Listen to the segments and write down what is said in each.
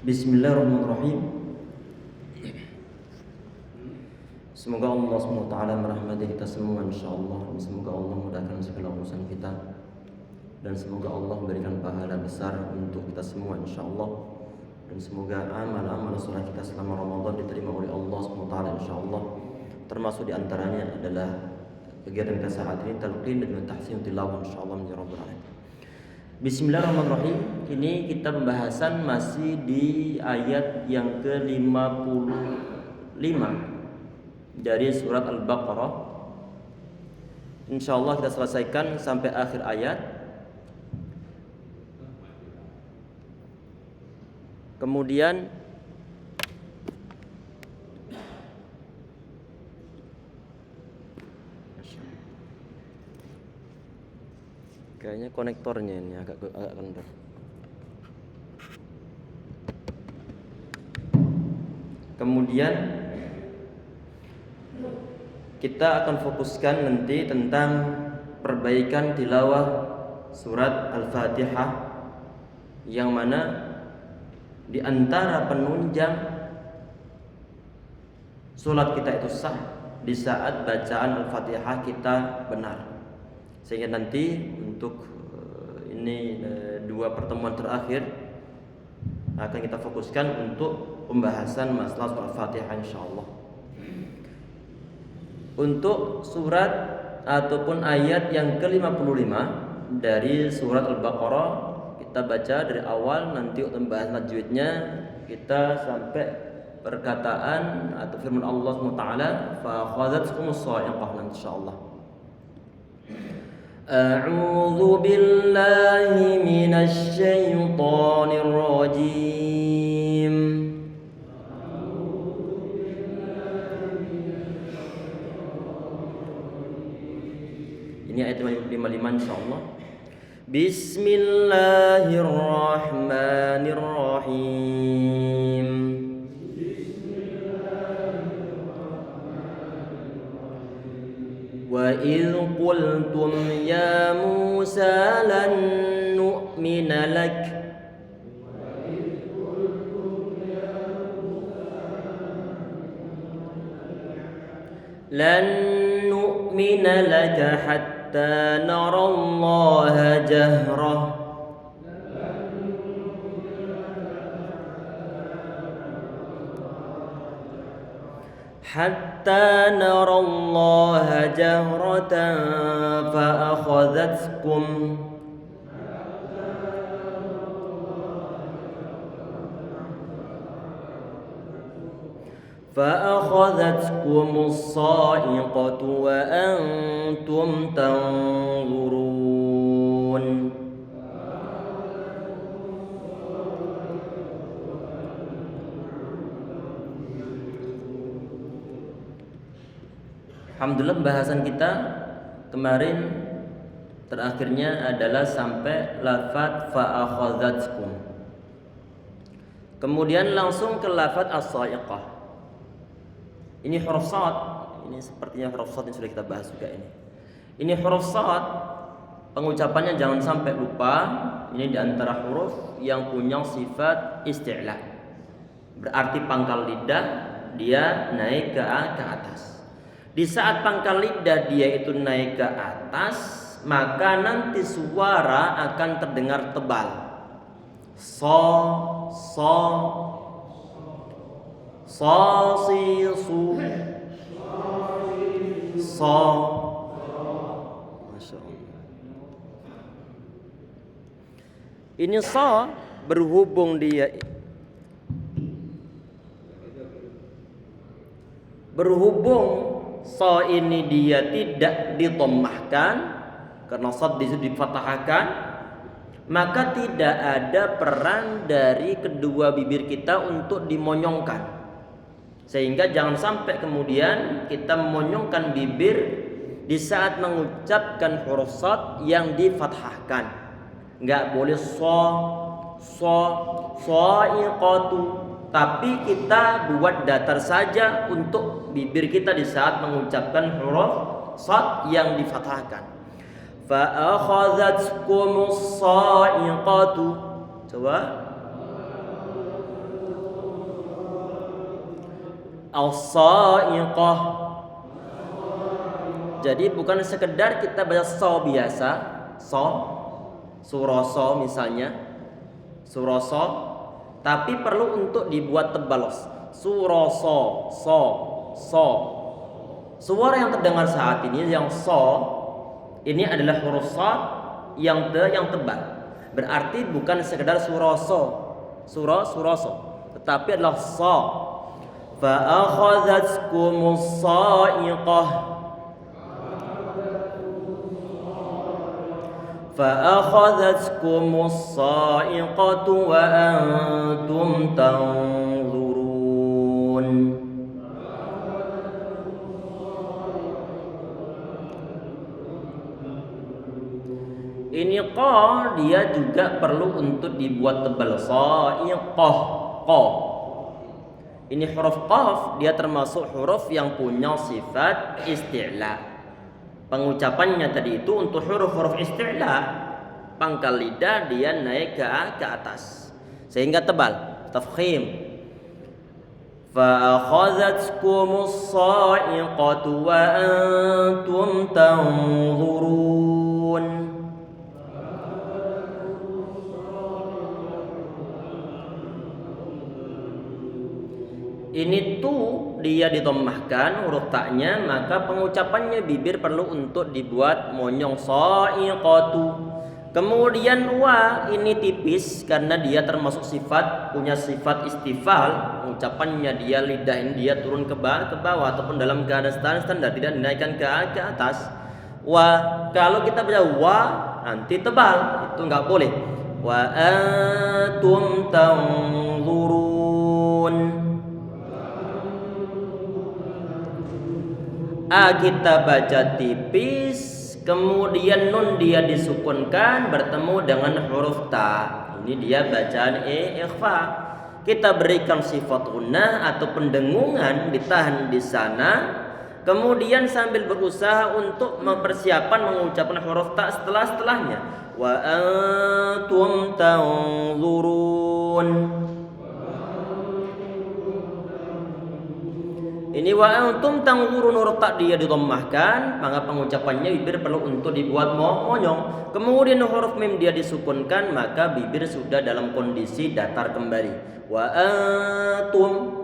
Bismillahirrahmanirrahim. Semoga Allah SWT merahmati kita semua insyaallah, dan semoga Allah mudahkan segala urusan kita, dan semoga Allah memberikan pahala besar untuk kita semua insyaallah, dan semoga amal-amal saleh kita selama Ramadan diterima oleh Allah SWT insyaallah. Termasuk diantaranya adalah kegiatan kita saat ini talqin dan tahsin tilawah insyaallah ya rabbal alamin. Bismillahirrahmanirrahim. Ini kita pembahasan masih di ayat yang ke-55 dari surat Al-Baqarah. Insyaallah kita selesaikan sampai akhir ayat. Kemudian kayaknya konektornya ini agak kendor. Kemudian kita akan fokuskan nanti tentang perbaikan tilawah surat Al-Fatihah, yang mana di antara penunjang salat kita itu sah di saat bacaan Al-Fatihah kita benar. Sehingga nanti untuk ini dua pertemuan terakhir akan kita fokuskan untuk pembahasan masalah surat Al-Fatihah insyaallah. Untuk surat ataupun ayat yang ke-55 dari surat Al-Baqarah, kita baca dari awal, nanti untuk membahas tajwidnya kita sampai perkataan atau firman Allah SWT, fa akhadhatkumus sa'iqah insyaallah. A'udzu billahi minasy syaithanir rajim. Ini ayat 55 insyaallah. Bismillahirrahmanirrahim. Wa idh qultum ya Musa lan nu'mina lak hatta nara Allah jahrah hatta nara Allah jahratan فأخذتكم الصاعقة وأنتم تنظرون. Alhamdulillah, pembahasan kita kemarin terakhirnya adalah sampai lafaz fa'akhadhatkum. Kemudian langsung ke lafaz as-sa'iqah. Ini huruf shad, ini sepertinya huruf shad yang sudah kita bahas juga ini. Ini huruf shad, pengucapannya jangan sampai lupa. Ini di antara huruf yang punya sifat isti'la. Berarti pangkal lidah dia naik ke atas. Di saat pangkal lidah dia itu naik ke atas, maka nanti suara akan terdengar tebal. So, si, su, so. Masya Allah. Ini so berhubung so ini dia tidak ditommahkan karena sad di situ difathahkan, maka tidak ada peran dari kedua bibir kita untuk dimonyongkan. Sehingga jangan sampai kemudian kita memonyongkan bibir di saat mengucapkan huruf shad yang difathahkan. Enggak boleh sa'iqatu, tapi kita buat datar saja untuk bibir kita di saat mengucapkan huruf shad yang difathahkan. Fa akhadhatkumus sa'iqatu. Coba as-sa'iqah. Jadi bukan sekedar kita baca so biasa, so, suroso misalnya, suroso, tapi perlu untuk dibuat tebal. Suroso, so. Suara yang terdengar saat ini yang so, ini adalah huruf sad yang tebal. Berarti bukan sekedar suroso, tetapi adalah so. Fa akhadhatkumus sa'iqah. فأخذتكم الصاعقة وأنتم تنظرون. Ini qa dia juga perlu untuk dibuat tebal. Sa'iqah, qa. Ini huruf qaf dia termasuk huruf yang punya sifat isti'la. Pengucapannya tadi itu untuk huruf-huruf isti'la, pangkal lidah dia naik ke atas sehingga tebal, tafkhim. Fa akhadhatkumus sa'iqatu wa antum tanzurun. Ini tuh dia ditommahkan huruf taknya, maka pengucapannya bibir perlu untuk dibuat monyong, sa'iqatu. Kemudian wa ini tipis karena dia termasuk punya sifat istifal. Ucapannya dia lidah ini dia turun ke bawah ataupun dalam keadaan standar tidak dinaikkan ke atas. Wa kalau kita baca wa nanti tebal, itu enggak boleh. Wa antum tanzurun. Kita baca tipis, kemudian nun dia disukunkan bertemu dengan huruf ta. Ini dia bacaan ikhfa. Kita berikan sifat gunnah atau pendengungan ditahan di sana. Kemudian sambil berusaha untuk mempersiapkan mengucapkan huruf ta setelahnya. Wa antum tanzurun. Ini wa antum tanzurun huruf ta dia ditommahkan, maka pengucapannya bibir perlu untuk dibuat monyong. Kemudian huruf mim dia disukunkan, maka bibir sudah dalam kondisi datar kembali. Wa antum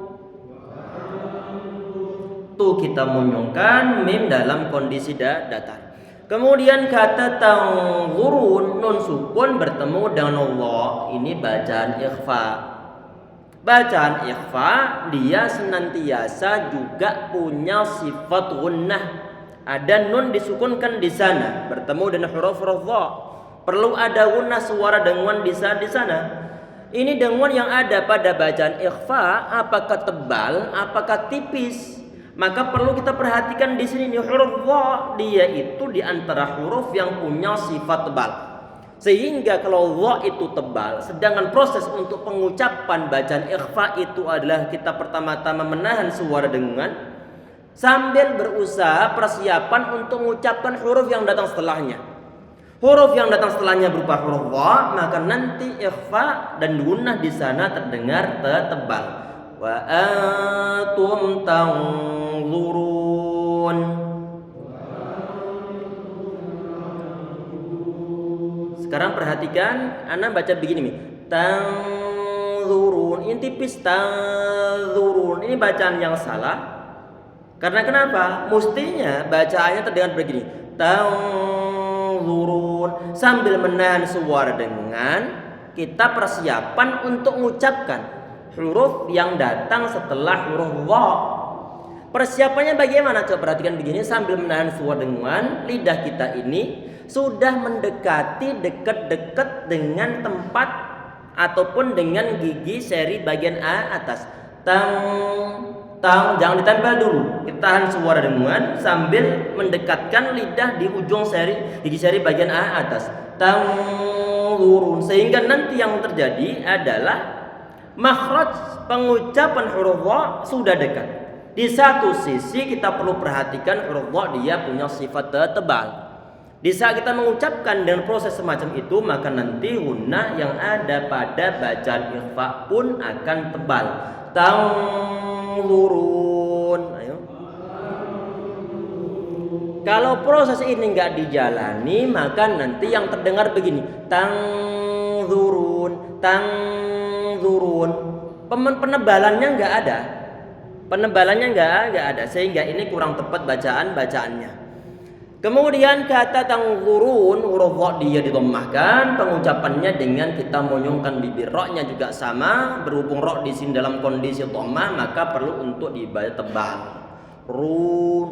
tuh kita monyongkan mim dalam kondisi datar. Kemudian kata tanzurun nun sukun bertemu dengan Allah. Ini bacaan ikhfa. Bacaan ikhfa dia senantiasa juga punya sifat gunnah. Ada nun disukunkan di sana bertemu dengan huruf dha. Perlu ada gunnah suara denguan di sana. Ini denguan yang ada pada bacaan ikhfa apakah tebal, apakah tipis? Maka perlu kita perhatikan di sini nih, huruf dha dia itu di antara huruf yang punya sifat tebal. Sehingga kalau dha itu tebal, sedangkan proses untuk pengucapan bacaan ikhfa itu adalah kita pertama-tama menahan suara dengungan sambil berusaha persiapan untuk mengucapkan huruf yang datang setelahnya. Huruf yang datang setelahnya berupa huruf dha, maka nanti ikhfa dan gunnah di sana terdengar tebal. Wa antum tanzurun. Sekarang perhatikan, ana baca begini nih. Tanzurun. Ini tipis tanzurun. Ini bacaan yang salah. Karena kenapa? Mestinya bacaannya terdengar begini. Tanzurun. Sambil menahan suara dengan kita persiapan untuk mengucapkan huruf yang datang setelah huruf dha. Persiapannya bagaimana? Coba perhatikan begini, sambil menahan suara dengan lidah kita ini sudah mendekati dekat-dekat dengan tempat ataupun dengan gigi seri bagian atas. Tang jangan ditempel dulu. Kita tahan suara dengungan sambil mendekatkan lidah di ujung gigi seri bagian atas. Tanzurun, sehingga nanti yang terjadi adalah makhraj pengucapan huruf dha sudah dekat. Di satu sisi kita perlu perhatikan huruf dha dia punya sifat tebal. Di saat kita mengucapkan dengan proses semacam itu, maka nanti gunnah yang ada pada bacaan ikhfa pun akan tebal. Tanzurun. Ayo. Kalau proses ini nggak dijalani, maka nanti yang terdengar begini, tangzurun. Penebalannya nggak ada. Penebalannya nggak ada, sehingga ini kurang tepat bacaannya. Kemudian kata tangzurun, huruf ra dia didhammahkan, pengucapannya dengan kita monyongkan bibir, ra-nya juga sama, berhubung ra di sini dalam kondisi dhammah, maka perlu untuk dibaca tebal. Ru.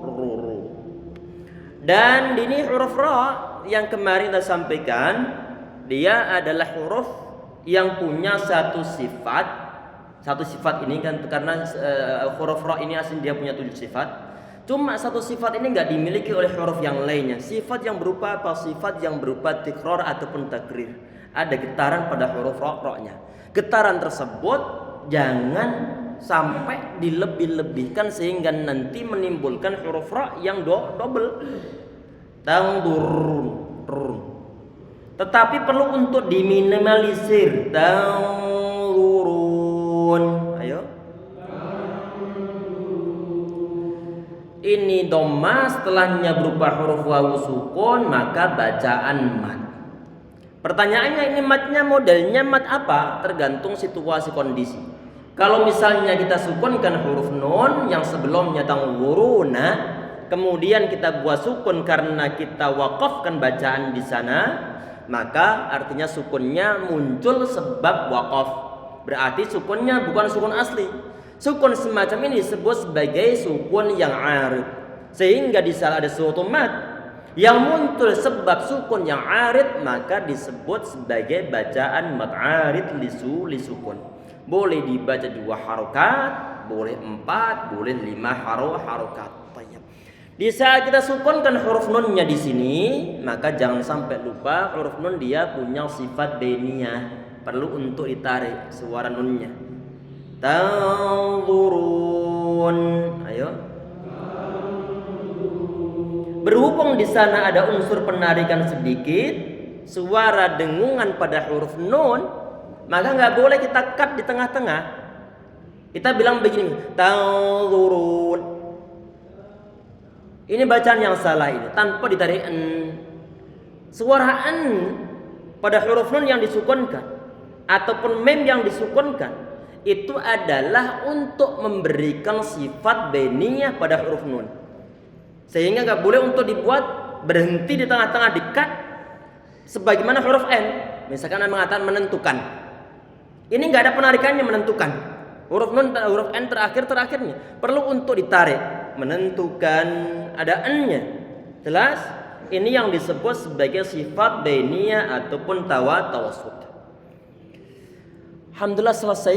Dan ini huruf ra yang kemarin kita sampaikan, dia adalah huruf yang punya satu sifat ini kan, karena huruf ra ini asli dia punya 7 sifat. Cuma satu sifat ini nggak dimiliki oleh huruf yang lainnya. Sifat yang berupa apa? Sifat yang berupa tikrar ataupun takrir. Ada getaran pada huruf ra-nya. Getaran tersebut jangan sampai dilebih-lebihkan sehingga nanti menimbulkan huruf ra yang double. Tangdurun. Tetapi perlu untuk diminimalisir. Tangdurun. Ayo. Ini dhamma, setelahnya berupa huruf wawu sukun, maka bacaan mat. Pertanyaannya, ini matnya modelnya mat apa? Tergantung situasi kondisi. Kalau misalnya kita sukunkan huruf nun yang sebelumnya tangwuruna, kemudian kita buat sukun karena kita wakafkan bacaan di sana, maka artinya sukunnya muncul sebab wakaf. Berarti sukunnya bukan sukun asli. Sukun semacam ini disebut sebagai sukun yang arid. Sehingga di saat ada suatu mat yang muncul sebab sukun yang arid, maka disebut sebagai bacaan mat arid li sukun. Boleh dibaca 2 harokat, boleh 4, boleh 5 harokat. Di saat kita sukunkan huruf nunnya di sini, maka jangan sampai lupa huruf nun dia punya sifat beniyah, perlu untuk ditarik suara nunnya. Tanzurun. Ayo. Berhubung di sana ada unsur penarikan sedikit, suara dengungan pada huruf nun, maka nggak boleh kita cut di tengah-tengah. Kita bilang begini, tanzurun. Ini bacaan yang salah ini, tanpa ditarik n. Suara n pada huruf nun yang disukunkan ataupun mem yang disukunkan itu adalah untuk memberikan sifat beniyah pada huruf nun, sehingga nggak boleh untuk dibuat berhenti di tengah-tengah dikat sebagaimana huruf n. Misalkan Anda mengatakan menentukan, ini nggak ada penarikannya menentukan. Huruf nun, huruf n terakhirnya perlu untuk ditarik. Menentukan ada n-nya. Jelas? Ini yang disebut sebagai sifat beniyah ataupun tawassut. Alhamdulillah selesai.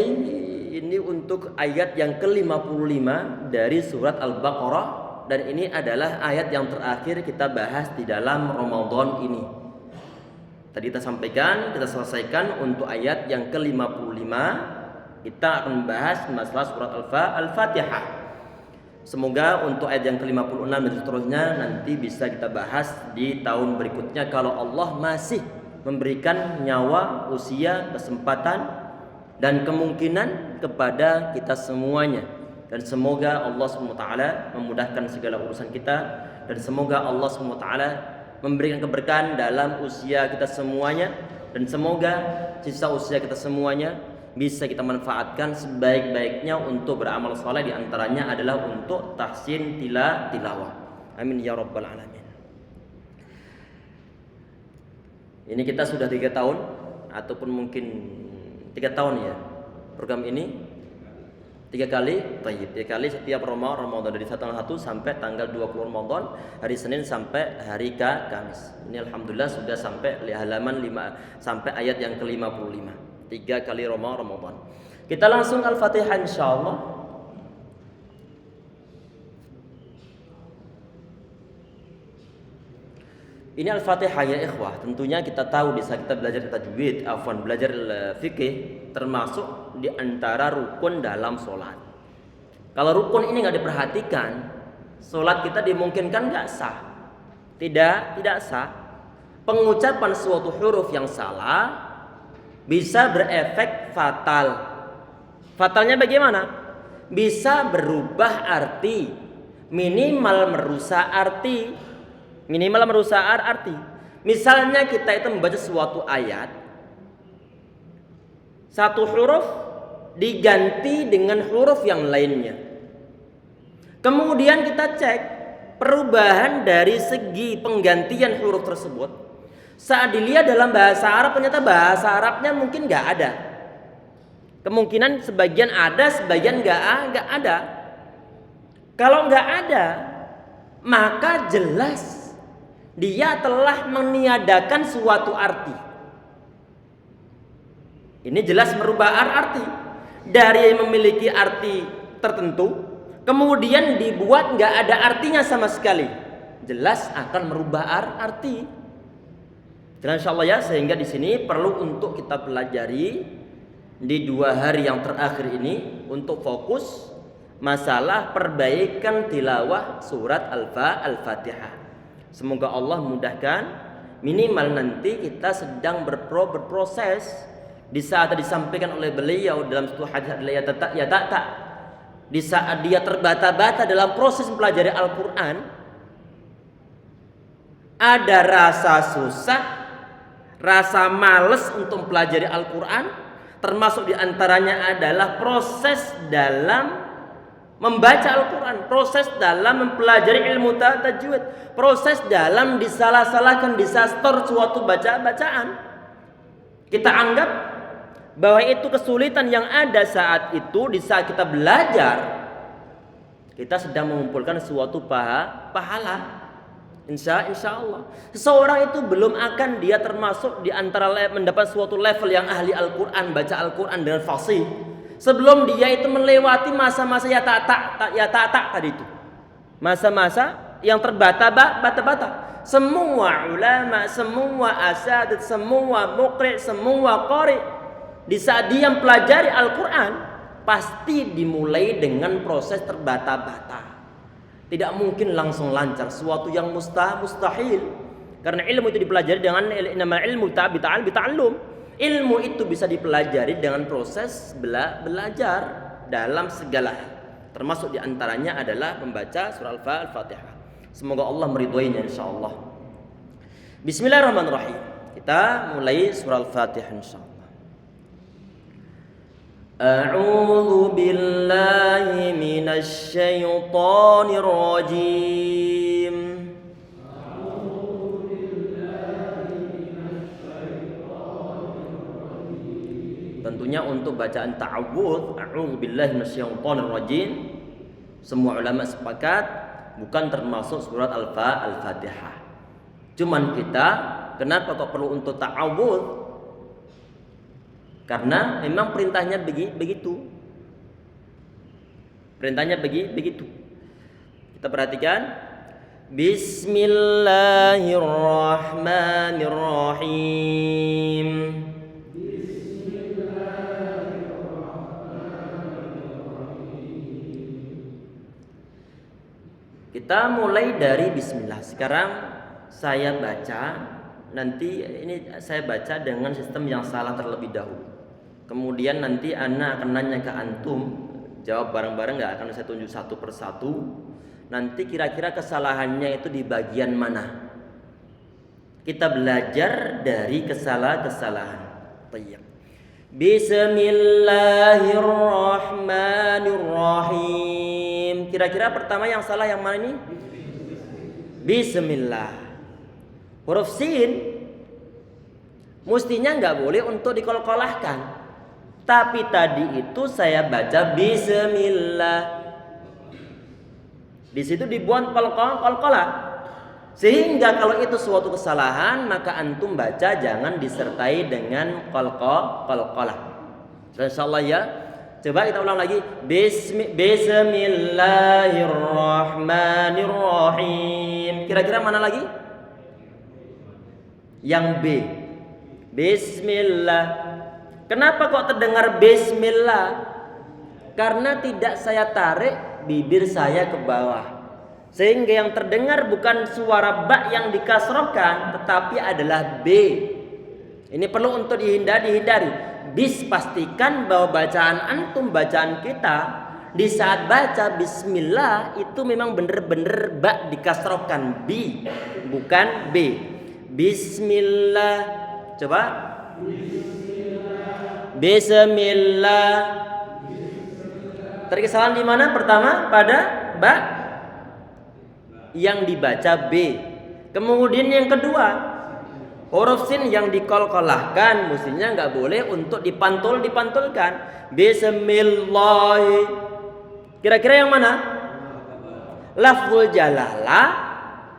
Ini untuk ayat yang ke-55 dari surat Al-Baqarah, dan ini adalah ayat yang terakhir kita bahas di dalam Ramadan ini. Tadi kita sampaikan, kita selesaikan untuk ayat yang ke-55. Kita akan membahas masalah surat Al-Fatihah. Semoga untuk ayat yang ke-56 dan seterusnya nanti bisa kita bahas di tahun berikutnya kalau Allah masih memberikan nyawa, usia, kesempatan dan kemungkinan kepada kita semuanya. Dan semoga Allah SWT memudahkan segala urusan kita, dan semoga Allah SWT memberikan keberkahan dalam usia kita semuanya, dan semoga sisa usia kita semuanya bisa kita manfaatkan sebaik-baiknya untuk beramal saleh, di antaranya adalah untuk tahsin tilawah. Amin ya rabbal alamin. Ini kita sudah 3 tahun ataupun mungkin 3 tahun ya program ini, 3 kali, 3 kali setiap Ramadan dari tanggal 1 sampai tanggal 20 Ramadan, hari Senin sampai hari Kamis. Ini alhamdulillah sudah sampai halaman 5 sampai ayat yang ke-55. 3 kali Ramadan. Kita langsung Al-Fatihah insyaallah. Ini Al-Fatihah ya ikhwah. Tentunya kita tahu di saat kita belajar tajwid, belajar fikih, termasuk di antara rukun dalam sholat. Kalau rukun ini nggak diperhatikan, sholat kita dimungkinkan nggak sah. Tidak sah. Pengucapan suatu huruf yang salah bisa berefek fatal. Fatalnya bagaimana? bisa berubah arti, minimal merusak arti. Misalnya kita itu membaca suatu ayat, satu huruf diganti dengan huruf yang lainnya. Kemudian kita cek perubahan dari segi penggantian huruf tersebut. Saat dilihat dalam bahasa Arab, ternyata bahasa Arabnya mungkin nggak ada. Kemungkinan sebagian ada, sebagian nggak ada. Kalau nggak ada, maka jelas dia telah meniadakan suatu arti. Ini jelas merubah arti. Dari memiliki arti tertentu, kemudian dibuat nggak ada artinya sama sekali. Jelas akan merubah arti. Dan insyaallah ya, sehingga di sini perlu untuk kita pelajari di 2 hari yang terakhir ini untuk fokus masalah perbaikan tilawah surat Al-Fatihah. Semoga Allah mudahkan. Minimal nanti kita sedang berproses di saat disampaikan oleh beliau dalam satu hadis adalah ya tak. Di saat dia terbata-bata dalam proses mempelajari Al-Quran, ada rasa susah, rasa males untuk mempelajari Al-Quran. Termasuk diantaranya adalah proses dalam membaca Al-Quran, proses dalam mempelajari ilmu tajwid, proses dalam disalah-salahkan, disastor suatu bacaan. Kita anggap bahwa itu kesulitan yang ada saat itu. Di saat kita belajar, kita sedang mengumpulkan suatu pahala. Insya Allah seseorang itu belum akan dia termasuk di antara mendapat suatu level yang ahli Al-Quran, baca Al-Quran dengan fasih, sebelum dia itu melewati masa-masa ya tak tadi itu, masa-masa yang terbata-bata. Semua ulama, semua asatidz, semua muqri', semua qari, di saat dia mempelajari Al-Quran pasti dimulai dengan proses terbata-bata. Tidak mungkin langsung lancar, suatu yang mustahil. Karena ilmu itu dipelajari dengan nama ilmu bita'allum. Ilmu itu bisa dipelajari dengan proses belajar dalam segala hal. Termasuk diantaranya adalah membaca surah Al-Fatihah. Semoga Allah meridhoinya insyaallah. Bismillahirrahmanirrahim. Kita mulai surah Al-Fatihah insyaallah. A'udzu billahi minasy syaithanir rajim. Tentunya untuk bacaan ta'awudz, a'udzu billahi minasy syaithanir rajim, semua ulama sepakat bukan termasuk surat Al-Fatihah. Cuman kita kenapa kok perlu untuk ta'awudz? Karena memang perintahnya begitu. Perintahnya begitu. Kita perhatikan. Bismillahirrahmanirrahim. Kita mulai dari bismillah. Sekarang saya baca. Nanti ini saya baca dengan sistem yang salah terlebih dahulu. Kemudian nanti ana akan nanya ke antum, jawab bareng-bareng, nggak akan saya tunjuk satu persatu. Nanti kira-kira kesalahannya itu di bagian mana? Kita belajar dari kesalahan. Tayyib. Bismillahirrahmanirrahim. Kira-kira pertama yang salah yang mana ini? Bismillah. Huruf sin mestinya nggak boleh untuk dikolkolahkan. Tapi tadi itu saya baca bismillah. Di situ dibuat qalqalah. Sehingga kalau itu suatu kesalahan, maka antum baca jangan disertai dengan qalqalah. Insyaallah ya. Coba kita ulang lagi. Bismillahirrahmanirrahim. Kira-kira mana lagi? Yang B. Bismillah. Kenapa kok terdengar bismillah? Karena tidak saya tarik bibir saya ke bawah. Sehingga yang terdengar bukan suara ba yang dikasrohkan, tetapi adalah B. Ini perlu untuk dihindari. Pastikan bahwa bacaan antum, bacaan kita di saat baca bismillah itu memang bener-bener ba dikasrohkan, bi bukan b. Bismillah. Coba. Bismillah. Tadi kesalahan di mana? Pertama pada ba yang dibaca b. Kemudian yang kedua, huruf sin yang dikolkolahkan mestinya nggak boleh untuk dipantulkan. Bismillah. Kira-kira yang mana? Lafzul jalalah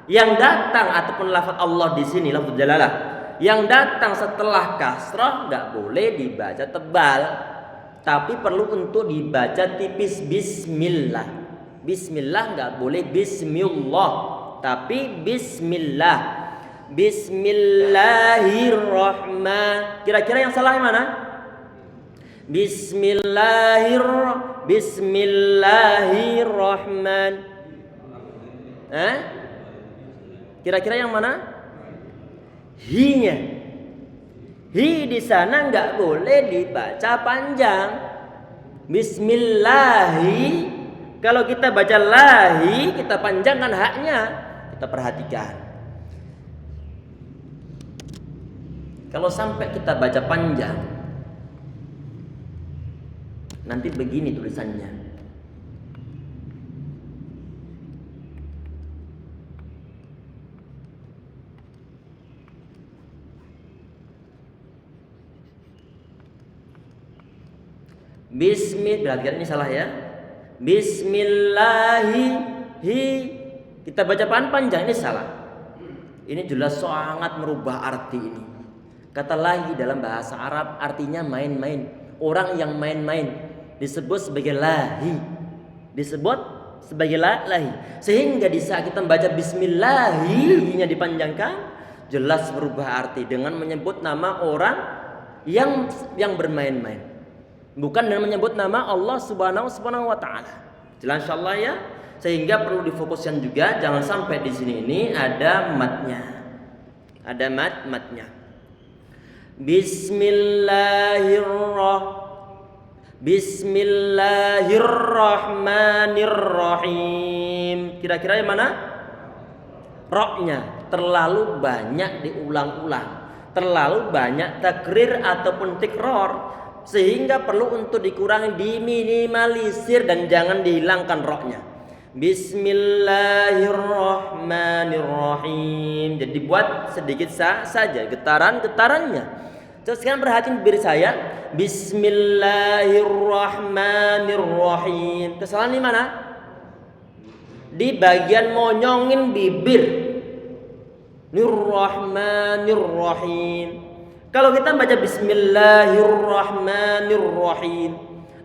yang datang ataupun lafaz Allah di sini lafzul jalalah yang datang setelah kasrah nggak boleh dibaca tebal, tapi perlu untuk dibaca tipis. Bismillah. Bismillah nggak boleh bismillah, tapi bismillah. Bismillahirrahman. Kira-kira yang salah yang mana? Bismillahirrahman. Kira-kira yang mana? Hi-nya. Hi di sana nggak boleh dibaca panjang. Bismillahi. Kalau kita baca lahi, kita panjangkan haknya. Kita perhatikan. Kalau sampai kita baca panjang, nanti begini tulisannya. Perhatikan ini salah ya. Bismillahi. Kita baca panjang, ini salah. Ini jelas sangat merubah arti ini. Kata lahi dalam bahasa Arab artinya main-main. Orang yang main-main disebut sebagai lahi. Lahi. Sehingga di saat kita membaca bismillahi-nya dipanjangkan, jelas berubah arti dengan menyebut nama orang yang bermain-main. Bukan dengan menyebut nama Allah Subhanahu wa taala. Jelas insyaallah ya. Sehingga perlu difokuskan juga, jangan sampai di sini ini ada matnya. Ada matnya. Bismillahirrahmanirrahim. Kira-kira yang mana? Roknya terlalu banyak diulang-ulang, terlalu banyak takrir ataupun tikror, sehingga perlu untuk dikurangi, diminimalisir dan jangan dihilangkan roknya. Bismillahirrahmanirrahim. Jadi buat sedikit saja getarannya. Terus sekarang perhatiin bibir saya. Bismillahirrahmanirrahim. Kesalahan di mana? Di bagian monyongin bibir. Nirrahmanirrahim. Kalau kita baca bismillahirrahmanirrahim,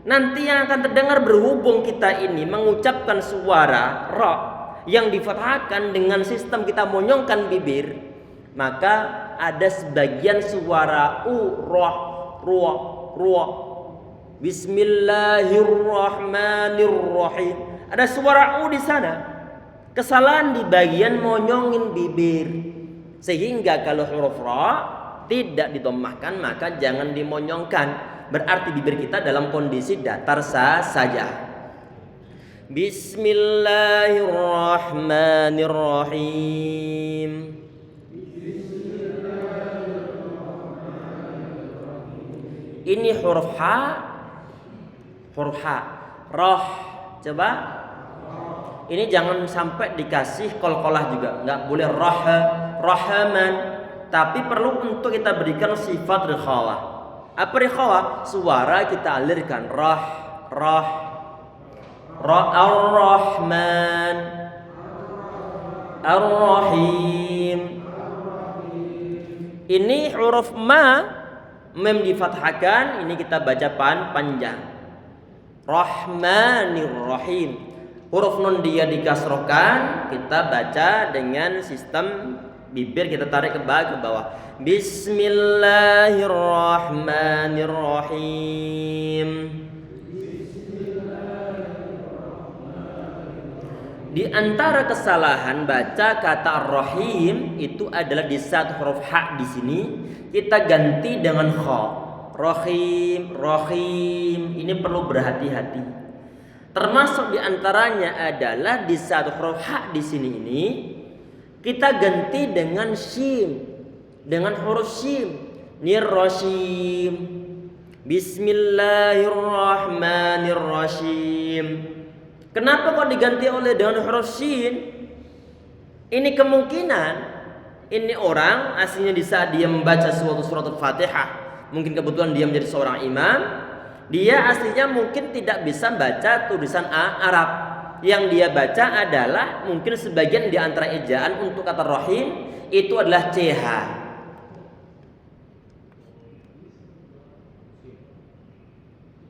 nanti yang akan terdengar berhubung kita ini mengucapkan suara ra yang difathahkan dengan sistem kita monyongkan bibir, maka ada sebagian suara ruah. Bismillahirrahmanirrahim. Ada suara di sana. Kesalahan di bagian monyongin bibir. Sehingga kalau huruf ra tidak didomahkan, maka jangan dimonyongkan. Berarti bibir kita dalam kondisi datar saja. Bismillahirrahmanirrahim. Ini huruf ha. Roh. Coba. Ini jangan sampai dikasih qalqalah juga. Nggak boleh rahman. Tapi perlu untuk kita berikan sifat rikhawah. Apa rikhawah? Suara kita alirkan. Ar-Rahman, Ar-Rahim. Ini huruf ma, mem difathahkan. Ini kita baca panjang. Rahmanirrahim. Huruf nun dia dikasrohkan. Kita baca dengan sistem bibir kita tarik ke bawah. Bismillahirrahmanirrahim. Di antara kesalahan baca kata ar-rahim itu adalah di saat huruf ha di sini kita ganti dengan kha. Rahim. Ini perlu berhati-hati. Termasuk diantaranya adalah di satu huruf ha di sini ini kita ganti dengan shin, dengan huruf shin. Nirrashim. Bismillahirrahmanirrahim. Kenapa kok diganti oleh dengan huruf shin? Ini kemungkinan ini orang aslinya di saat dia membaca suatu surat Al-Fatihah, mungkin kebetulan dia menjadi seorang imam, dia aslinya mungkin tidak bisa baca tulisan Arab. Yang dia baca adalah mungkin sebagian di antara ejaan untuk kata rahim itu adalah CH.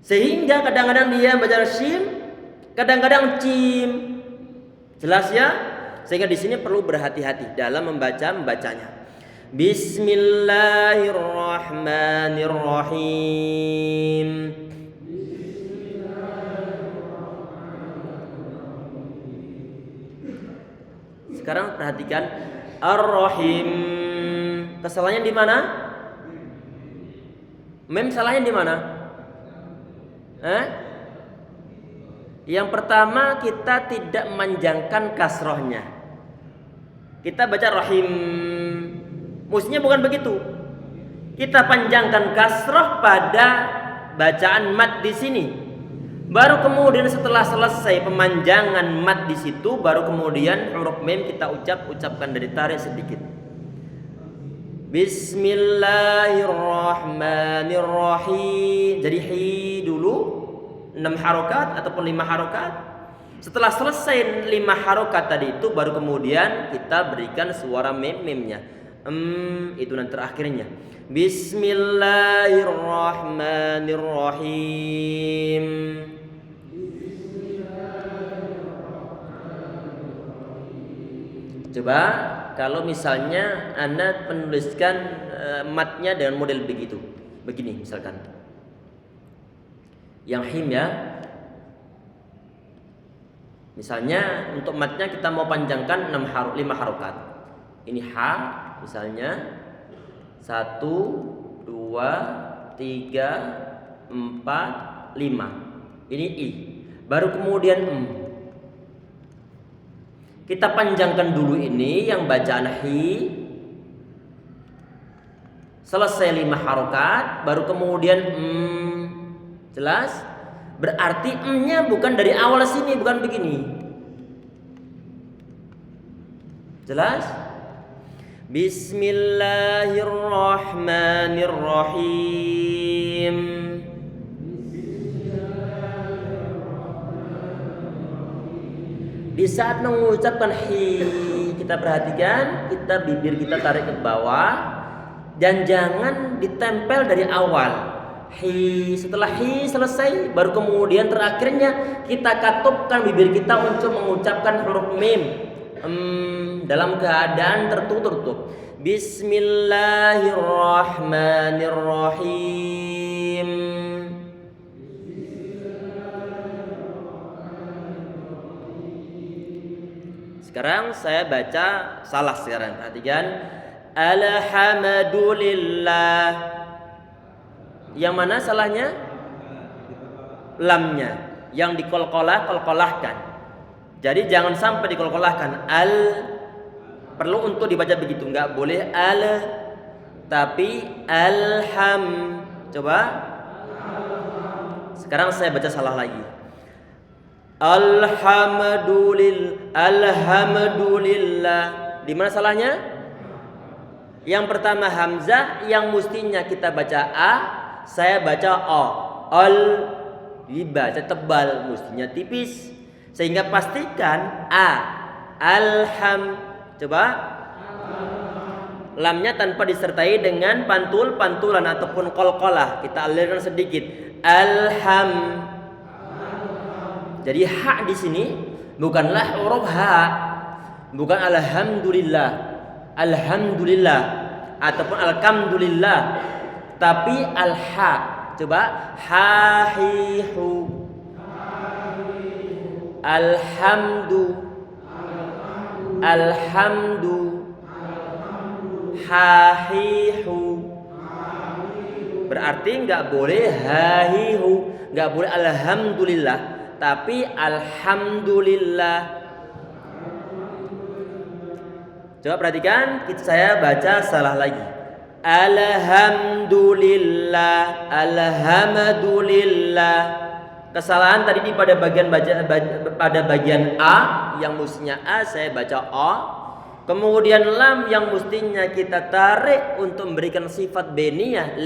Sehingga kadang-kadang dia baca shin, kadang-kadang cim. Jelas ya? Sehingga di sini perlu berhati-hati dalam membacanya. Bismillahirrahmanirrahim. Sekarang perhatikan Ar-Rahim. Kesalahannya di mana? Mem salahnya di mana? Yang pertama kita tidak memanjangkan kasrohnya. Kita baca rahim. Mestinya bukan begitu. Kita panjangkan kasroh pada bacaan mat di sini. Baru kemudian setelah selesai pemanjangan mat di situ, baru kemudian huruf mem kita ucapkan dari tarik sedikit. Bismillahirrahmanirrahim. Jadi hi dulu 6 harokat ataupun 5 harokat. Setelah selesai 5 harokat tadi itu, baru kemudian kita berikan suara mem-memnya. Itu nanti terakhirnya. Bismillahirrahmanirrahim. Coba kalau misalnya Anda menuliskan matnya dengan model begitu. Begini misalkan. Yang him ya. Misalnya untuk matnya kita mau panjangkan 5 harokat. Ini ha misalnya 1, 2, 3, 4, 5. Ini i. Baru kemudian kita panjangkan dulu ini yang bacaan hi. Selesai 5 harokat, baru kemudian jelas? Berarti nya bukan dari awal sini, bukan begini. Jelas? Bismillahirrahmanirrahim. Di saat mengucapkan hi, kita perhatikan, bibir kita tarik ke bawah dan jangan ditempel dari awal. Hi, setelah hi selesai, baru kemudian terakhirnya kita katupkan bibir kita untuk mengucapkan huruf mim dalam keadaan tertutup. Bismillahirrahmanirrahim. Sekarang saya baca salah sekarang. Perhatikan. Alhamdulillah. Yang mana salahnya? Lamnya yang dikolkolahkan. Jadi jangan sampai dikolkolahkan. Perlu untuk dibaca begitu, nggak boleh tapi alham. Coba. Sekarang saya baca salah lagi. Alhamdulillah. Di mana salahnya? Yang pertama hamzah yang mestinya kita baca a, saya baca o. Dibaca tebal, mestinya tipis. Sehingga pastikan a. Coba. Lamnya tanpa disertai dengan pantulan ataupun qalqalah. Kita alirkan sedikit. Jadi ha di sini bukanlah huruf ha. Bukan alhamdulillah ataupun alhamdulillah, tapi al-ha. Coba hahihu. Alhamdu hahihu. Berarti nggak boleh hahihu, nggak boleh alhamdulillah, tapi alhamdulillah. Coba perhatikan, saya baca salah lagi. Alhamdulillah, alhamdulillah. Kesalahan tadi pada bagian A yang mestinya A saya baca A. Kemudian lam yang mestinya kita tarik untuk memberikan sifat beniyah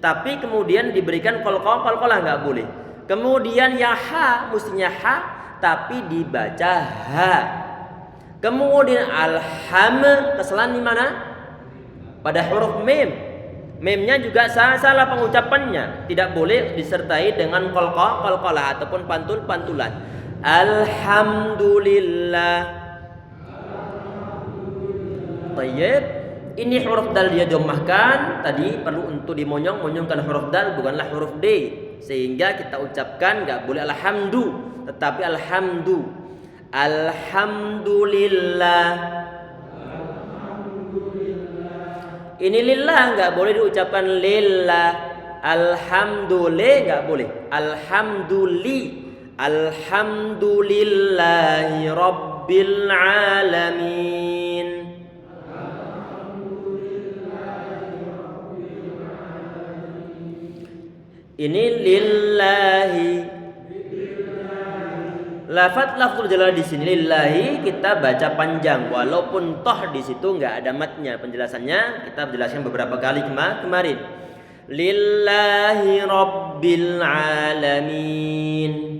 tapi kemudian diberikan qalqalah nggak boleh. Kemudian ya ha mestinya ha tapi dibaca ha. Kemudian alham kesalahan di mana? Pada huruf mim. Mimnya juga salah pengucapannya. Tidak boleh disertai dengan qalqalah ataupun pantulan. Alhamdulillah. Tayyib. Ini huruf dal dia dhammahkan. Tadi perlu untuk dimonyong-monyongkan huruf dal, bukanlah huruf D. Sehingga kita ucapkan enggak boleh alhamdu, tetapi alhamdu. Alhamdulillah. Ini lillah enggak boleh diucapkan lillah. Alhamdulillah enggak boleh. Alhamdulillahi rabbil alamin. Ini lillahi. Lafadzul jalalah di sini lillahi kita baca panjang walaupun toh di situ nggak ada matnya. Penjelasannya kita jelaskan beberapa kali kemarin. Lillahi rabbil alamin.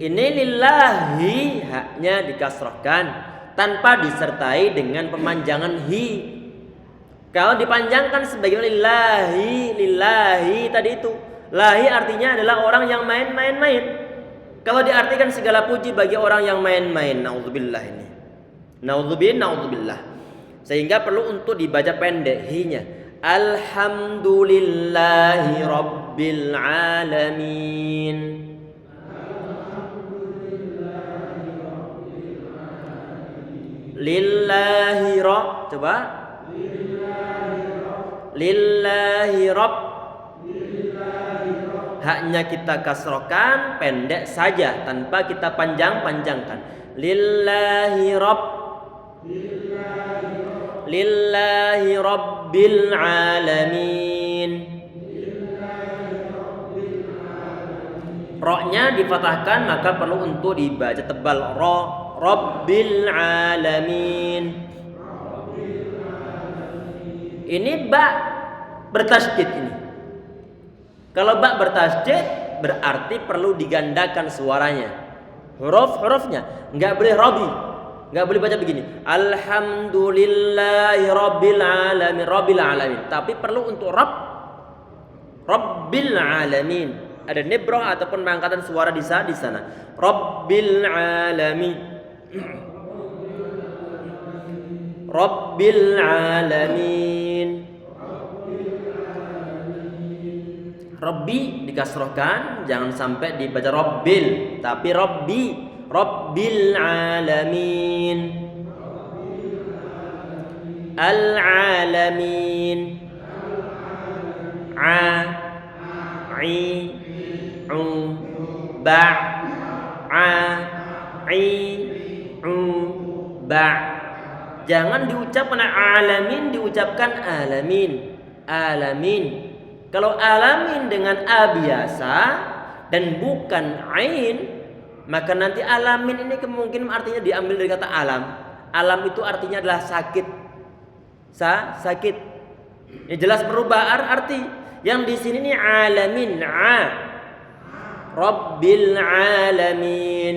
Ini lillahi haknya dikasrohkan tanpa disertai dengan pemanjangan hi. Kalau dipanjangkan sebagai lillahi tadi itu. Lahi artinya adalah orang yang main-main. Kalau diartikan segala puji bagi orang yang main-main, naudzubillah ini. Naudzubillah. Sehingga perlu untuk dibaca pendek hi-nya. Alhamdulillahi rabbil alamin. Lillahi rabb. Coba. Lillahi rabb. Haknya kita kasrohkan pendek saja tanpa kita panjangkan. Lillahi rabb. Lillahi rabbil alamin. Ra-nya difatahkan maka perlu untuk dibaca tebal ra. Rabbil alamin. Ini ba bertasydid ini. Kalau ba bertasydid berarti perlu digandakan suaranya. Huruf-hurufnya enggak boleh rabi. Enggak boleh baca begini. Alhamdulillahi rabbil alamin. Tapi perlu untuk rabbil alamin. Ada nibrah ataupun pengangkatan suara di sana. Rabbil alamin. Rabbil alamin. Rabbi dikasrohkan, jangan sampai dibaca rabbil, tapi rabbil alamin. Al-alamin. Jangan diucapkan alamin, diucapkan alamin. Kalau alamin dengan a biasa dan bukan ain, maka nanti alamin ini kemungkinan artinya diambil dari kata alam. Alam itu artinya adalah sakit. Sakit. Ini jelas berubah arti. Yang di sini nih alamin, Rabbil alamin.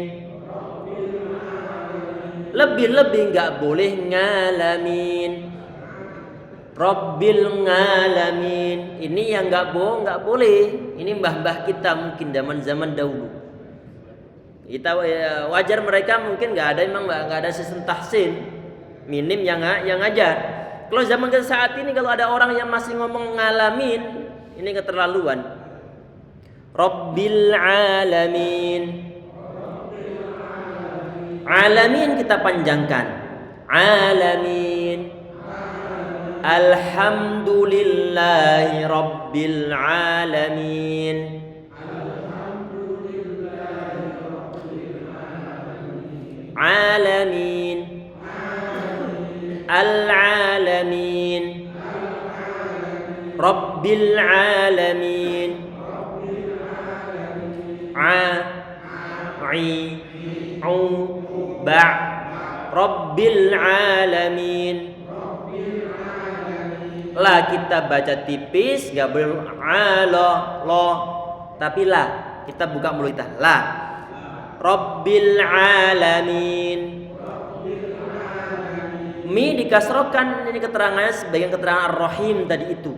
Lebih-lebih enggak boleh ngalamin. Rabbil ngalamin. Ini yang enggak boleh. Ini mbah-mbah kita mungkin zaman dahulu. Kita wajar mereka mungkin enggak ada sistem tahsin. Minim yang ngajar. Kalau zaman saat ini kalau ada orang yang masih ngomong ngalamin, ini keterlaluan. Rabbil alamin. Alamin kita panjangkan. Alamin. Alhamdulillahi Rabbil Alamin. Alamin. Al-Alamin. Rabbil Alamin. Rabbil Alamin. La kita baca tipis, nggak boleh lo, tapi la kita buka mulut kita. La. Rabbil Alamin. Mi dikasrokan, ini keterangannya sebagian keterangan Ar-Rahim tadi itu.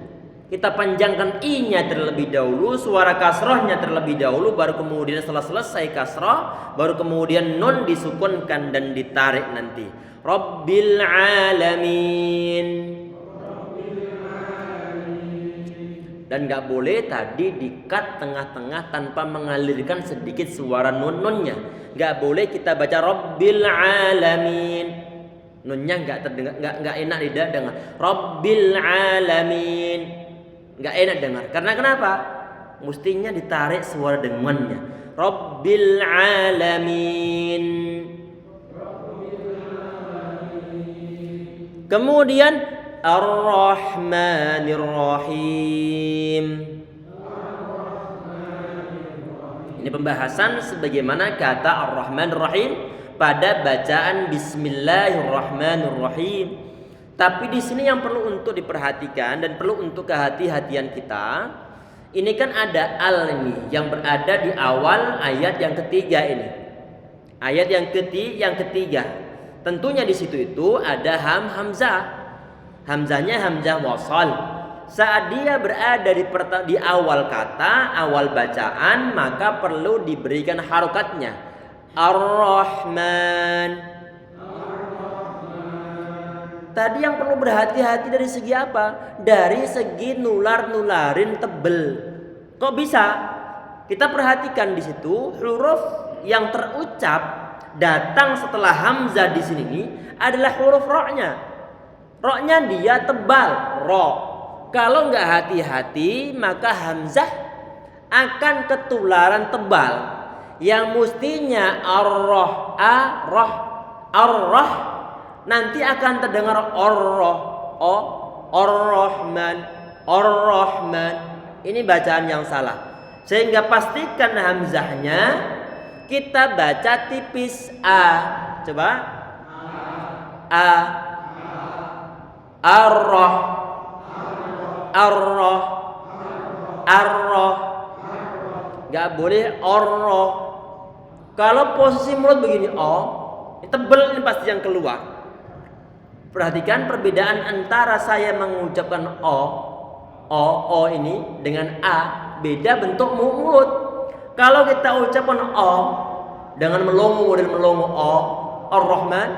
Kita panjangkan i-nya terlebih dahulu, suara kasrohnya terlebih dahulu, baru kemudian setelah selesai kasroh, baru kemudian nun disukunkan dan ditarik nanti. Rabbil Alamin. Dan nggak boleh tadi dikat tengah-tengah tanpa mengalirkan sedikit suara nun-nunnya. Nggak boleh kita baca Rabbil Alamin. Nunnya nggak terdengar, nggak enak didengar. Rabbil Alamin. Nggak enak dengar. Karena kenapa? Mestinya ditarik suara dengannya. Rabbil Alamin. Kemudian Ar-Rahmanir Rahim. Ini pembahasan sebagaimana kata Ar-Rahmanir Rahim pada bacaan Bismillahirrahmanirrahim. Tapi di sini yang perlu untuk diperhatikan dan perlu untuk kehati-hatian kita, ini kan ada al ini yang berada di awal ayat yang ketiga ini. Ayat yang ketiga. Tentunya di situ itu ada hamzah. Hamzahnya hamzah wasal. Saat dia berada di awal kata, awal bacaan, maka perlu diberikan harokatnya. Ar-Rahman. Tadi yang perlu berhati-hati dari segi apa? Dari segi nularin tebel. Kok bisa? Kita perhatikan di situ huruf yang terucap datang setelah hamzah di sini ini adalah huruf ro-nya. Ro-nya dia tebal, ro. Kalau nggak hati-hati maka hamzah akan ketularan tebal. Yang mestinya ar-roh, ar-roh nanti akan terdengar Ar-Rahman. Ini bacaan yang salah. Sehingga pastikan hamzahnya kita baca tipis a. Coba. A. Ar-Rah. Ar-Rah. Ar-Rah. Gak boleh ar-Rah. Kalau posisi mulut begini tebel ini pasti yang keluar. Perhatikan perbedaan antara saya mengucapkan o ini dengan a, beda bentuk mulut. Kalau kita ucapkan dengan melongo dan melongo Ar-Rahman,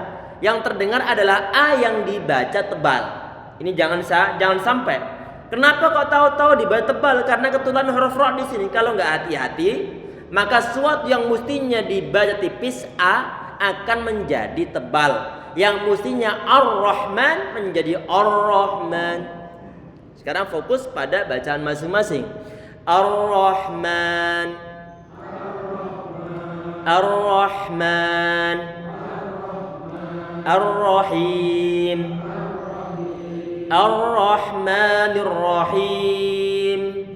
yang terdengar adalah a yang dibaca tebal. Ini jangan sampai. Kenapa kok tahu-tahu dibaca tebal? Karena ketulan huruf ra di sini. Kalau nggak hati-hati, maka sesuatu yang mestinya dibaca tipis a akan menjadi tebal. Yang mestinya Ar-Rahman menjadi Ar-Rahman. Sekarang fokus pada bacaan masing-masing. Ar-Rahman. Ar-Rahman. Ar-Rahim. Ar-Rahmanir Rahim.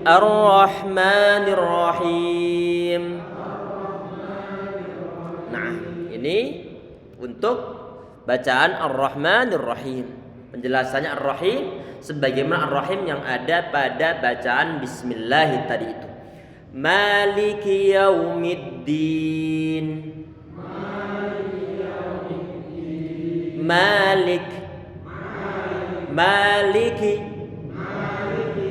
Ar-Rahmanir Rahim. Nah, ini untuk bacaan Ar-Rahmanir Rahim. Penjelasannya Ar-Rahim sebagaimana Ar-Rahim yang ada pada bacaan Bismillah tadi itu. Maliki yaumiddin. Maliki.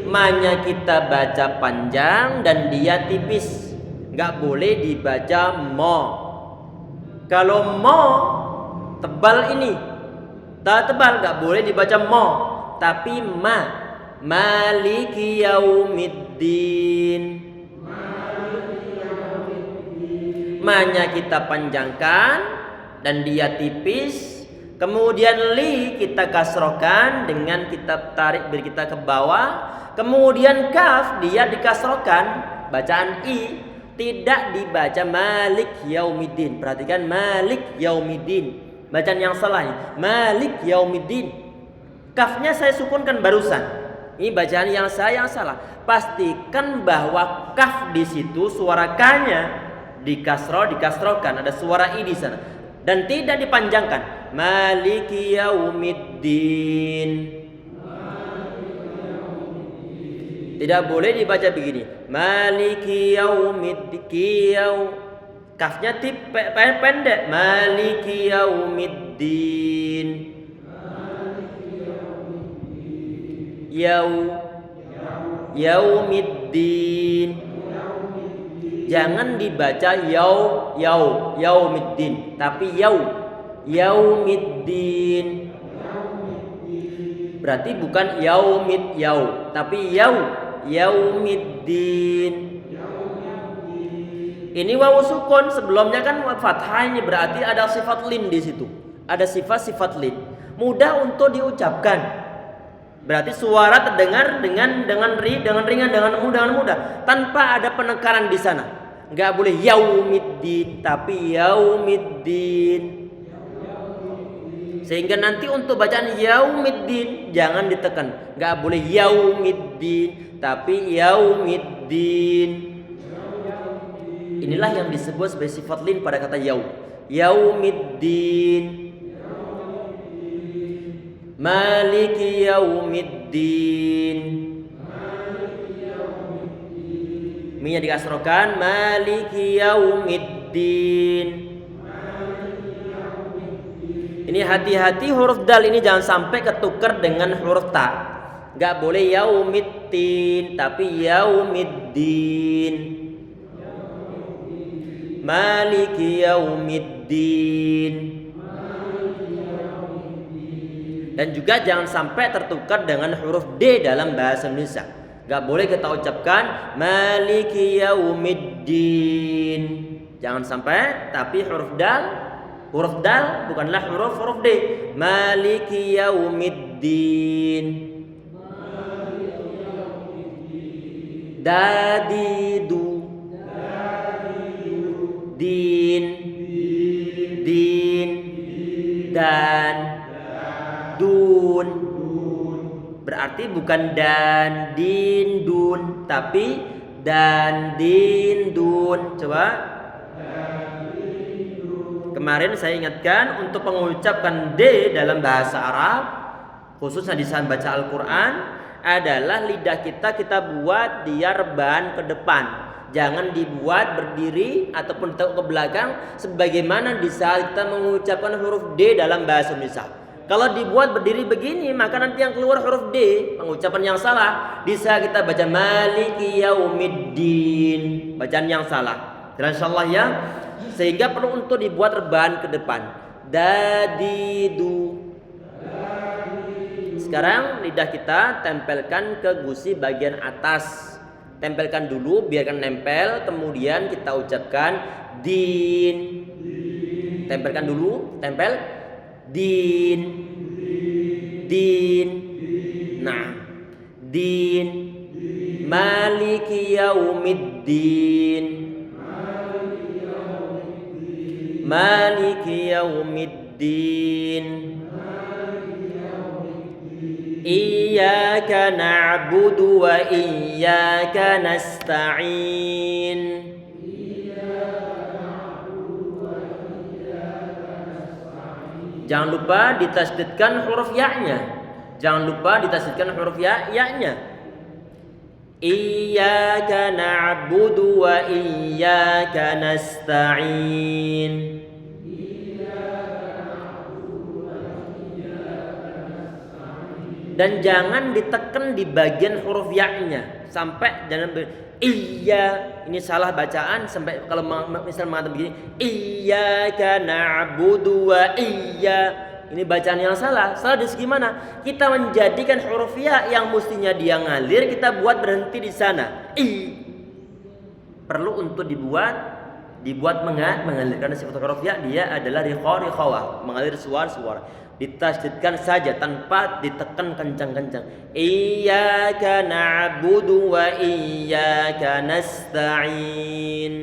Ma-nya kita baca panjang dan dia tipis. Nggak boleh dibaca mo. Kalau mo tebal ini, tebal nggak boleh dibaca mo, tapi ma. Maliki yaumiddin. Ma-nya kita panjangkan dan dia tipis. Kemudian li kita kasrokan dengan kita tarik biar kita ke bawah. Kemudian kaf dia dikasrokan, bacaan i tidak dibaca Malik Yaumiddin. Perhatikan Malik Yaumiddin. Bacaan yang salah ini. Malik Yaumiddin. Kafnya saya sukunkan barusan. Ini bacaan yang salah. Pastikan bahwa kaf di situ suara k-nya dikasrokan, ada suara i di sana dan tidak dipanjangkan. Maliki Yaumiddin. Tidak boleh dibaca begini. Maliki Yaumiddin. Kafnya pendek. Maliki Yaumiddin. Yaumiddin. Jangan dibaca yaumiddin, tapi yaumiddin. Berarti bukan tapi yaumiddin. Ini wawu sukun, sebelumnya kan fathah, ini berarti ada sifat lin di situ. Ada sifat lin. Mudah untuk diucapkan. Berarti suara terdengar dengan ringan, dengan mudah, tanpa ada penekanan di sana. Enggak boleh yaumiddin, tapi yaumiddin. Sehingga nanti untuk bacaan yaumiddin jangan ditekan. Enggak boleh yaumiddin, tapi yaumiddin. Inilah yang disebut sebagai sifat lin pada kata yaumiddin. Maliki Yaumiddin. Minya dikasrokan. Maliki Yaumiddin. Ini hati-hati huruf dal ini jangan sampai ketukar dengan huruf ta. Gak boleh Yaumiddin, tapi Yaumiddin. Maliki Yaumiddin. Dan juga jangan sampai tertukar dengan huruf D dalam bahasa Indonesia. Gak boleh kita ucapkan Maliki Yaumiddin. Jangan sampai, tapi huruf dal bukanlah huruf D. Maliki Yaumiddin. Dadidu. Din. Dan dun. Berarti bukan dan din dun, tapi dan din dun. Coba. Kemarin saya ingatkan untuk mengucapkan D dalam bahasa Arab, khususnya di saat baca Al-Quran, adalah lidah kita buat dia rebahan ke depan. Jangan dibuat berdiri ataupun ke belakang sebagaimana di saat kita mengucapkan huruf D dalam bahasa Indonesia. Kalau dibuat berdiri begini, maka nanti yang keluar huruf D, pengucapan yang salah. Di saat kita baca Maliki Yaumiddin, bacaan yang salah. Dan insyaallah ya, sehingga perlu untuk dibuat rebahan ke depan. Dadidu. Sekarang lidah kita tempelkan ke gusi bagian atas. Tempelkan dulu, biarkan nempel, kemudian kita ucapkan din. Tempelkan dulu, tempel. Din. Nah, din. Maliki Yaumiddin. Maliki Yaumiddin. Iyyaka na'budu wa iyyaka nasta'in. Jangan lupa ditasdidkan huruf ya-nya. Ya-nya. Iyyaka na'budu wa iyyaka nasta'in. Dan jangan ditekan di bagian huruf ya-nya. Sampai jangan ini salah bacaan sampai kalau misal mengatakan begini, iyyaka na'budu wa ini bacaan yang salah. Salah di segi mana? Kita menjadikan huruf ya yang mestinya dia ngalir, kita buat berhenti di sana. Perlu untuk dibuat mengalir karena sifat huruf ya dia adalah rikhawah, mengalir suara. Ditasydidkan saja tanpa ditekan kencang-kencang. Iyyaka na'budu wa iyyaka nasta'in.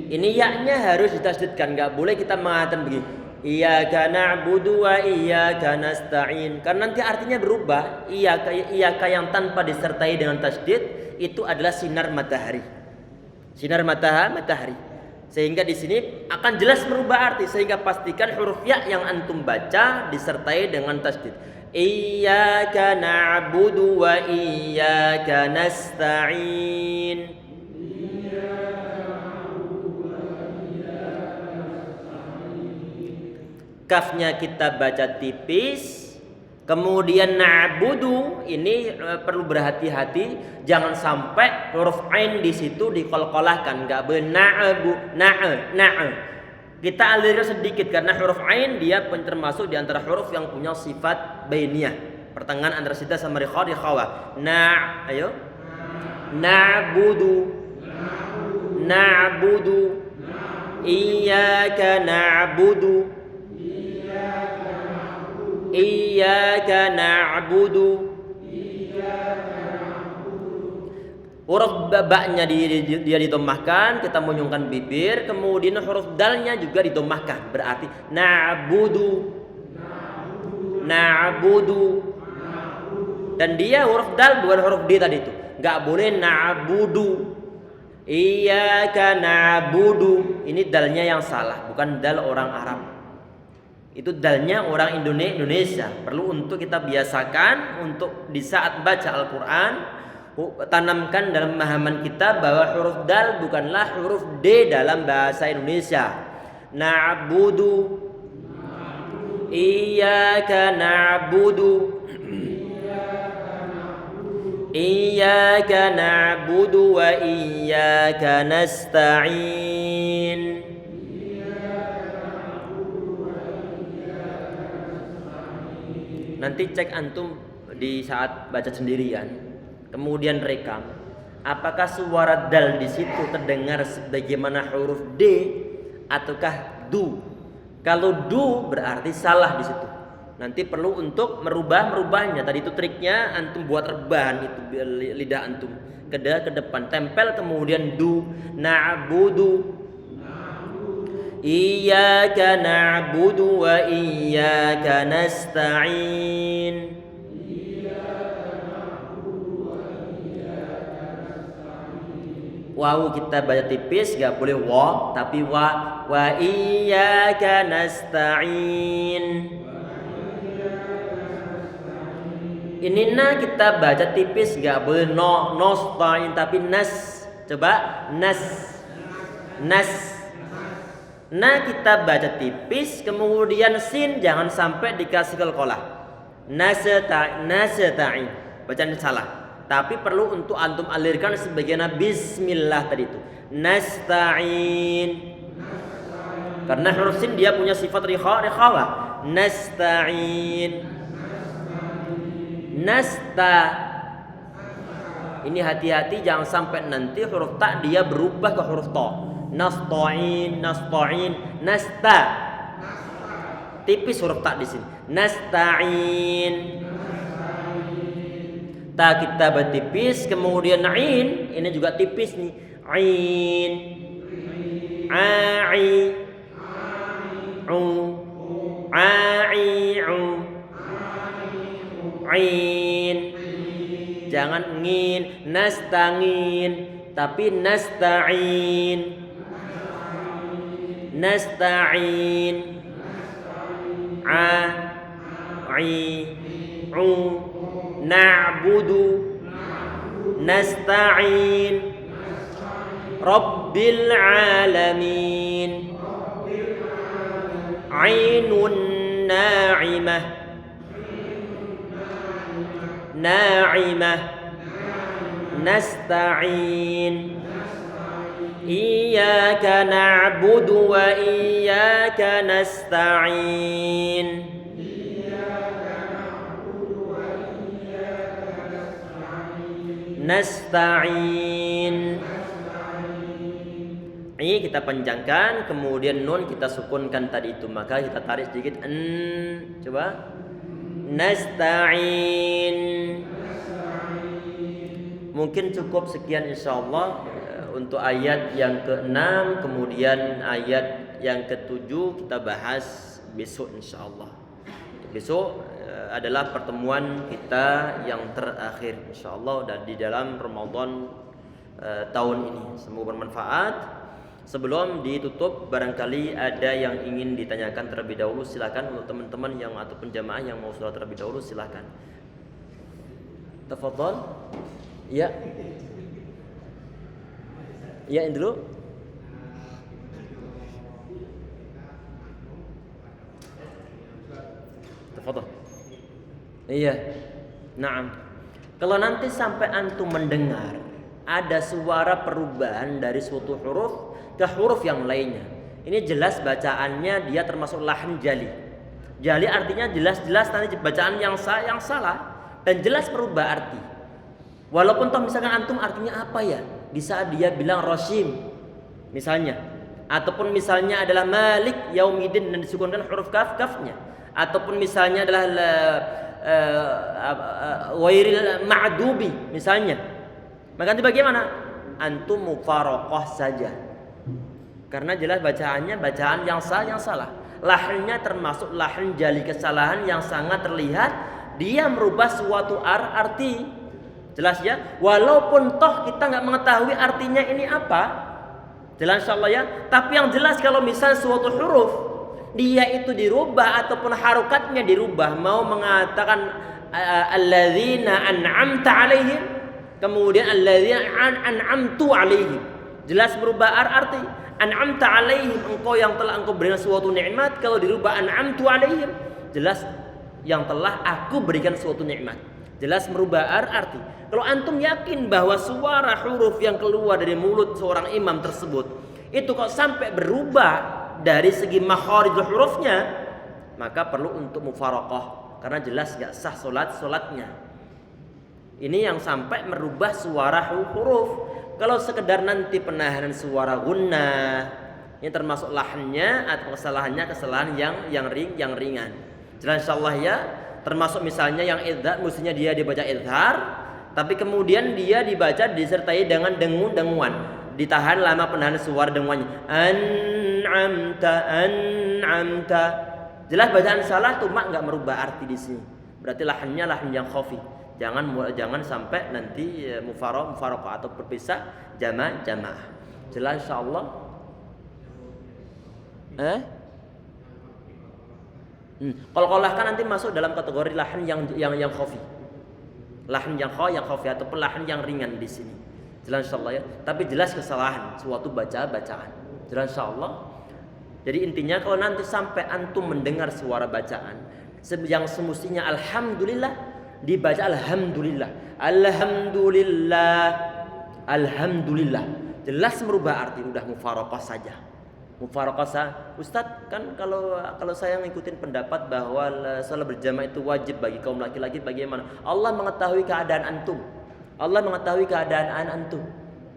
Ini yaknya harus ditasydidkan, nggak boleh kita mengatakan begini. Iyyaka na'budu wa iyyaka nasta'in. Karena nanti artinya berubah. Iyyaka yang tanpa disertai dengan tasydid itu adalah sinar matahari. Sinar matahari. Sehingga di sini akan jelas merubah arti, sehingga pastikan huruf ya yang antum baca disertai dengan tasydid. Iyyaka na'budu wa iyyaka nasta'in. Kafnya kita baca tipis, kemudian na'budu ini perlu berhati-hati, jangan sampai huruf ain di situ dikolkolahkan, nggak boleh na'a. Kita alirkan sedikit karena huruf ain dia termasuk di antara huruf yang punya sifat bainiyah, pertengahan antara syiddah sama rikhawah. Ayo. Na'budu. Iyyaka na'budu. Iyyaka na'budu. Huruf ba-nya dia didomahkan, kita mengunyungkan bibir, kemudian huruf dalnya juga didomahkan, berarti na'budu. Dan dia huruf dal bukan huruf d tadi itu, nggak boleh na'budu. Iyyaka na'budu, ini dalnya yang salah, bukan dal orang Arab. Itu dalnya orang Indonesia. Perlu untuk kita biasakan untuk di saat baca Al-Quran, tanamkan dalam pemahaman kita bahwa huruf dal bukanlah huruf D dalam bahasa Indonesia. Na'budu. Iyyaka na'budu. Iyyaka na'budu wa iyyaka nasta'in. Nanti cek antum di saat baca sendirian, kemudian rekam. Apakah suara dal di situ terdengar sebagaimana huruf D ataukah du? Kalau du berarti salah di situ. Nanti perlu untuk merubahnya. Tadi itu triknya, antum buat rebahan itu lidah antum ke depan, tempel kemudian du. Na'budu. Iyyaka na'budu wa iyyaka nasta'in. Waw kita baca tipis, gak boleh wa, tapi wa iyyaka nasta'in. Ini na kita baca tipis, gak boleh nosta'in, tapi nas. Coba nas. Nah kita baca tipis, kemudian sin jangan sampai dikasih qalqalah. Nasta'in. Bacaan salah. Tapi perlu untuk antum alirkan sebagaimana bismillah tadi itu. Nasta'in. Karena huruf sin dia punya sifat rikhawah. Nasta'in. Nasta. Ini hati-hati jangan sampai nanti huruf ta dia berubah ke huruf ta. Nasta'in, nasta. Tipis huruf ta di sini. Nasta'in. Ta kita bertipis, kemudian ain, ini juga tipis nih. Ain. A'i. A'i'u. Ain. Jangan ngin, nasta'in, tapi nasta'in. Nasta'in. A'i'u. Na'budu. Nasta'in. Rabbil alamin. Ainun na'imah. Na'imah. Nasta'in. Iyyaka na'budu wa iyyaka nasta'in. Nasta'in. I kita panjangkan, kemudian nun kita sukunkan tadi itu, maka kita tarik sedikit coba nasta'in. Mungkin cukup sekian insyaallah untuk ayat yang ke-6, kemudian ayat yang ke-7 kita bahas besok insyaallah. Besok adalah pertemuan kita yang terakhir insyaallah dan di dalam Ramadan tahun ini. Semoga bermanfaat. Sebelum ditutup, barangkali ada yang ingin ditanyakan terlebih dahulu, silakan untuk teman-teman yang ataupun jamaah yang mau sholat terlebih dahulu, silakan. Tafadhol. Ya. Ya, ini dulu. Tafadhol. Iya. Naam. Kalau nanti sampai antum mendengar ada suara perubahan dari suatu huruf ke huruf yang lainnya, ini jelas bacaannya dia termasuk lahan jali. Jali artinya jelas-jelas nanti bacaan yang salah dan jelas merubah arti. Walaupun toh misalkan antum artinya apa ya, di saat dia bilang Rasim misalnya, ataupun misalnya adalah Malik Yaumidin dan disukunkan huruf kafnya, ataupun misalnya adalah Wairil Ma'dubi misalnya, maka nanti bagaimana? Antum mufaraqah saja. Karena jelas bacaannya bacaan yang salah. Lahannya termasuk lahan jali, kesalahan yang sangat terlihat. Dia merubah suatu arti. Jelas ya? Walaupun toh kita nggak mengetahui artinya ini apa. Jelas insyaallah ya. Tapi yang jelas kalau misal suatu huruf dia itu dirubah ataupun harokatnya dirubah, mau mengatakan alladzina an'amta alaihim, kemudian alladzina an'amtu alaihim, jelas merubah arti. An'amta alaihim, engkau yang telah engkau berikan suatu nikmat. Kalau dirubah an'amtu alaihim, jelas yang telah aku berikan suatu nikmat, jelas merubah arti. Kalau antum yakin bahwa suara huruf yang keluar dari mulut seorang imam tersebut itu kok sampai berubah dari segi makharijul hurufnya, maka perlu untuk mufaraqah, karena jelas gak sah solatnya. Ini yang sampai merubah suara huruf. Kalau sekedar nanti penahanan suara gunnah, ini termasuk lahannya atau kesalahan yang ringan. Jelas insyaallah ya. Termasuk misalnya yang idhar, mestinya dia dibaca idhar, tapi kemudian dia dibaca disertai dengan denguan. Ditahan lama penahanan suara denguannya. An'amta. Jelas bacaan salah, cuma enggak merubah arti di sini. Berarti lahannya lahan yang khafi. Jangan sampai nanti mufaraqah atau berpisah jamaah. Jelas insyaallah. Qalqalah kan nanti masuk dalam kategori lahan yang khafi. Lahan yang khafi ataupun lahan yang ringan di sini. Jelas insyaallah ya. Tapi jelas kesalahan suatu bacaan. Jelas insyaallah. Jadi intinya kalau nanti sampai antum mendengar suara bacaan yang semestinya alhamdulillah, dibaca alhamdulillah, jelas merubah arti, udah mufaraqah saja. Ustadz kan kalau saya ngikutin pendapat bahwa salat berjamaah itu wajib bagi kaum laki-laki, bagaimana? Allah mengetahui keadaan antum.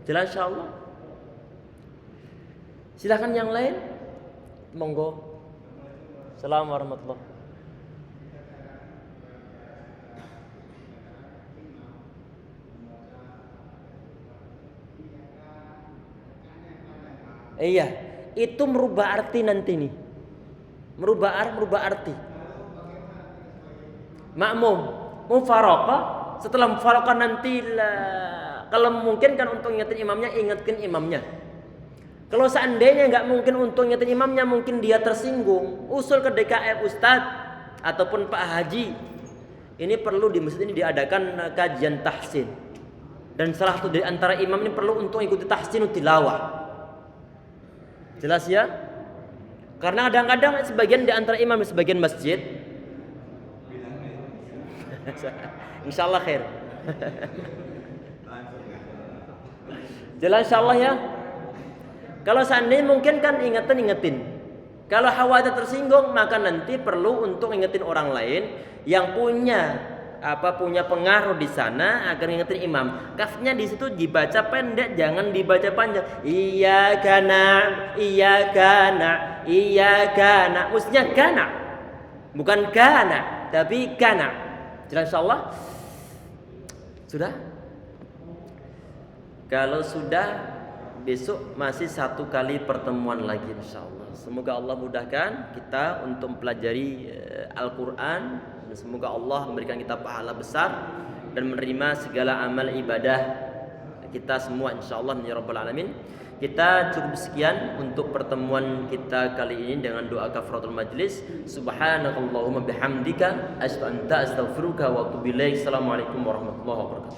Jelas insyaallah. Silakan yang lain, monggo. Assalamualaikum warahmatullahi. Iya, itu merubah arti nanti nih. Merubah arti. Makmum, mufaraqah, setelah mufaraqah nanti kalau mungkin kan untuk ingatkan imamnya. Kalau seandainya nggak mungkin untuk ingatkan imamnya, mungkin dia tersinggung, usul ke DKM Ustadz ataupun Pak Haji. Ini perlu di masjid ini diadakan kajian tahsin. Dan salah satu dari antara imam ini perlu untuk ikuti tahsin tilawah. Jelas ya? Karena kadang-kadang sebagian di antara imam di sebagian masjid insyaallah khair. Jelas insyaallah ya. Kalau seandainya mungkin kan ingetin. Kalau khawatir tersinggung, maka nanti perlu untuk ingetin orang lain yang punya punya pengaruh di sana agar ngingetin imam. Kafnya di situ dibaca pendek, jangan dibaca panjang. Iya kana, mestinya kana, bukan kana, tapi kana. Jelas insyaallah. Sudah? Kalau sudah, besok masih 1 kali pertemuan lagi insyaallah. Semoga Allah mudahkan kita untuk mempelajari Al-Quran, dan semoga Allah memberikan kita pahala besar dan menerima segala amal ibadah kita semua insyaallah ya rabbal alamin. Kita cukup sekian untuk pertemuan kita kali ini dengan doa kafaratul majlis. Subhanakallahumma bihamdika asyhadu an la ilaha illa anta astaghfiruka wa atubu ilaik. Assalamualaikum warahmatullahi wabarakatuh.